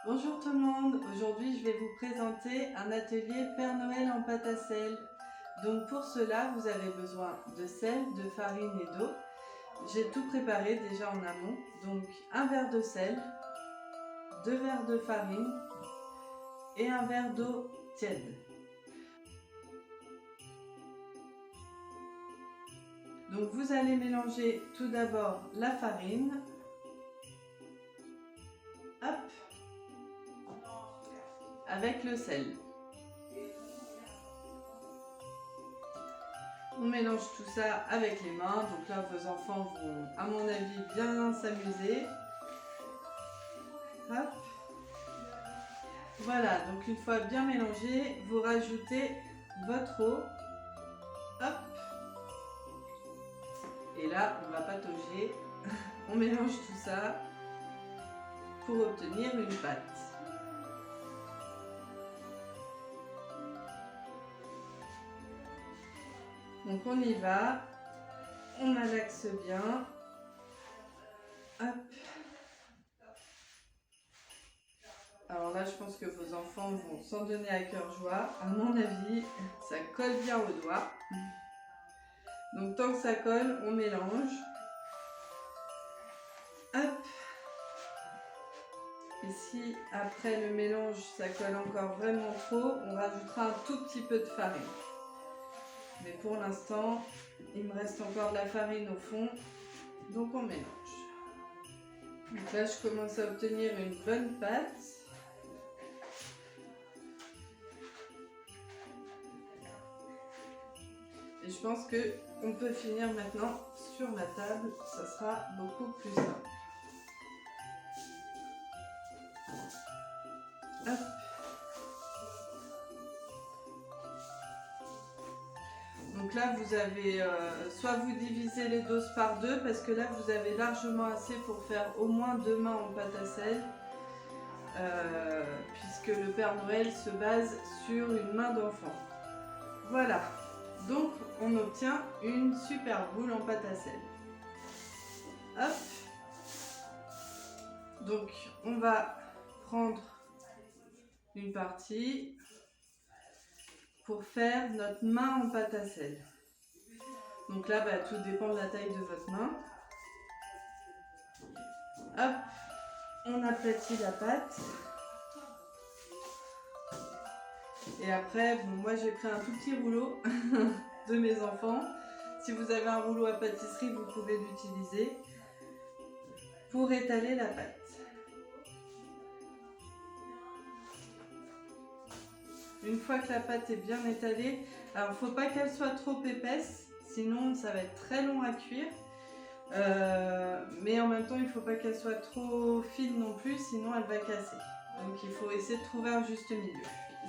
Bonjour tout le monde, aujourd'hui je vais vous présenter un atelier Père Noël en pâte à sel. Donc pour cela vous avez besoin de sel, de farine et d'eau. J'ai tout préparé déjà en amont, donc un verre de sel, 2 verres de farine et un verre d'eau tiède. Donc vous allez mélanger tout d'abord la farine, hop, avec le sel. On mélange tout ça avec les mains, donc là vos enfants vont à mon avis bien s'amuser. Hop. Voilà, donc une fois bien mélangé, vous rajoutez votre eau. Hop. Et là, on va patauger. On mélange tout ça pour obtenir une pâte. Donc on y va, on malaxe bien. Hop. Alors là, je pense que vos enfants vont s'en donner à cœur joie. À mon avis, ça colle bien aux doigts. Donc tant que ça colle, on mélange. Hop. Et si après le mélange, ça colle encore vraiment trop, on rajoutera un tout petit peu de farine. Mais pour l'instant, il me reste encore de la farine au fond, donc on mélange. Donc là, je commence à obtenir une bonne pâte. Et je pense qu'on peut finir maintenant sur la table, ça sera beaucoup plus simple. Hop. Donc là, vous avez, soit vous divisez les doses par deux, parce que là, vous avez largement assez pour faire au moins 2 mains en pâte à sel, puisque le Père Noël se base sur une main d'enfant. Voilà, donc on obtient une super boule en pâte à sel. Hop. Donc on va prendre une partie pour faire notre main en pâte à sel. Donc là, tout dépend de la taille de votre main. Hop, on aplatit la pâte. Et après, bon, moi j'ai pris un tout petit rouleau de mes enfants. Si vous avez un rouleau à pâtisserie, vous pouvez l'utiliser pour étaler la pâte. Une fois que la pâte est bien étalée, alors il ne faut pas qu'elle soit trop épaisse, sinon ça va être très long à cuire. Mais en même temps, il ne faut pas qu'elle soit trop fine non plus, sinon elle va casser. Donc il faut essayer de trouver un juste milieu.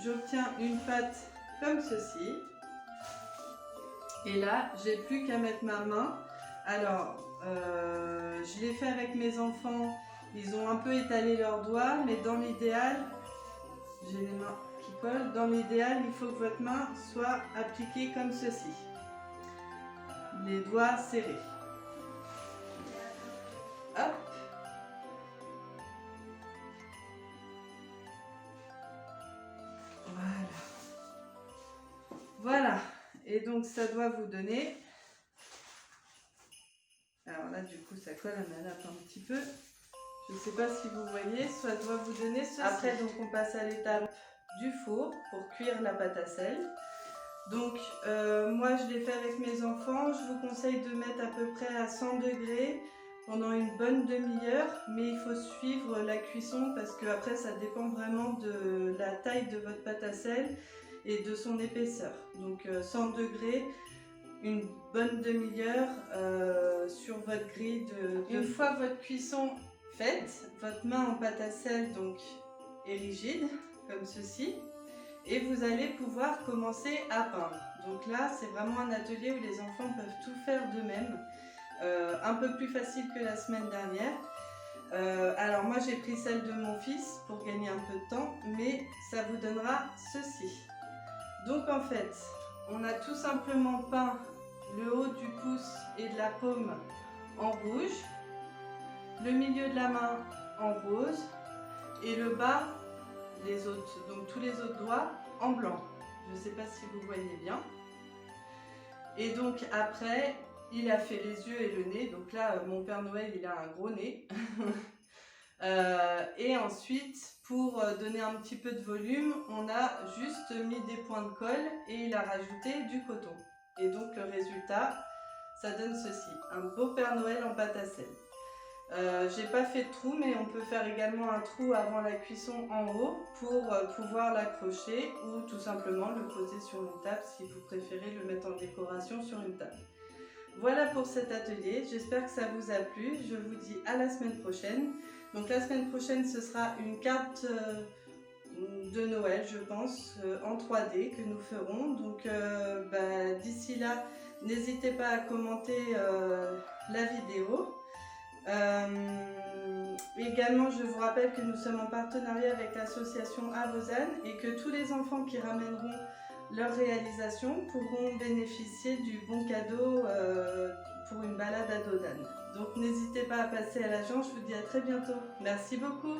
J'obtiens une pâte comme ceci. Et là, j'ai plus qu'à mettre ma main. Alors, je l'ai fait avec mes enfants. Ils ont un peu étalé leurs doigts, mais dans l'idéal, j'ai les mains qui collent. Dans l'idéal, il faut que votre main soit appliquée comme ceci. Les doigts serrés. Hop. Voilà, et donc ça doit vous donner, alors là du coup ça colle à ma nappe un petit peu, je ne sais pas si vous voyez, ça doit vous donner ceci. Après donc on passe à l'étape du four pour cuire la pâte à sel. Donc moi je l'ai fait avec mes enfants, je vous conseille de mettre à peu près à 100 degrés pendant une bonne demi-heure, mais il faut suivre la cuisson parce que après ça dépend vraiment de la taille de votre pâte à sel et de son épaisseur. Donc 100 degrés, une bonne demi-heure sur votre grille de... Une fois votre cuisson faite, votre main en pâte à sel donc est rigide, comme ceci, et vous allez pouvoir commencer à peindre. Donc là, c'est vraiment un atelier où les enfants peuvent tout faire d'eux-mêmes, un peu plus facile que la semaine dernière. Alors moi j'ai pris celle de mon fils pour gagner un peu de temps, mais ça vous donnera ceci. Donc en fait, on a tout simplement peint le haut du pouce et de la paume en rouge, le milieu de la main en rose, et le bas, donc tous les autres doigts en blanc. Je ne sais pas si vous voyez bien. Et donc après, il a fait les yeux et le nez. Donc là, mon Père Noël, il a un gros nez. Et ensuite, pour donner un petit peu de volume, on a juste mis des points de colle et il a rajouté du coton. Et donc le résultat, ça donne ceci, un beau Père Noël en pâte à sel. J'ai pas fait de trou, mais on peut faire également un trou avant la cuisson en haut pour pouvoir l'accrocher ou tout simplement le poser sur une table si vous préférez le mettre en décoration sur une table. Voilà pour cet atelier, j'espère que ça vous a plu, je vous dis à la semaine prochaine. Donc la semaine prochaine ce sera une carte de Noël je pense en 3D que nous ferons. Donc d'ici là, n'hésitez pas à commenter la vidéo. Également, je vous rappelle que nous sommes en partenariat avec l'association Avozan et que tous les enfants qui ramèneront leur réalisation pourront bénéficier du bon cadeau pour une balade à Dodane. Donc n'hésitez pas à passer à l'agence, je vous dis à très bientôt. Merci beaucoup.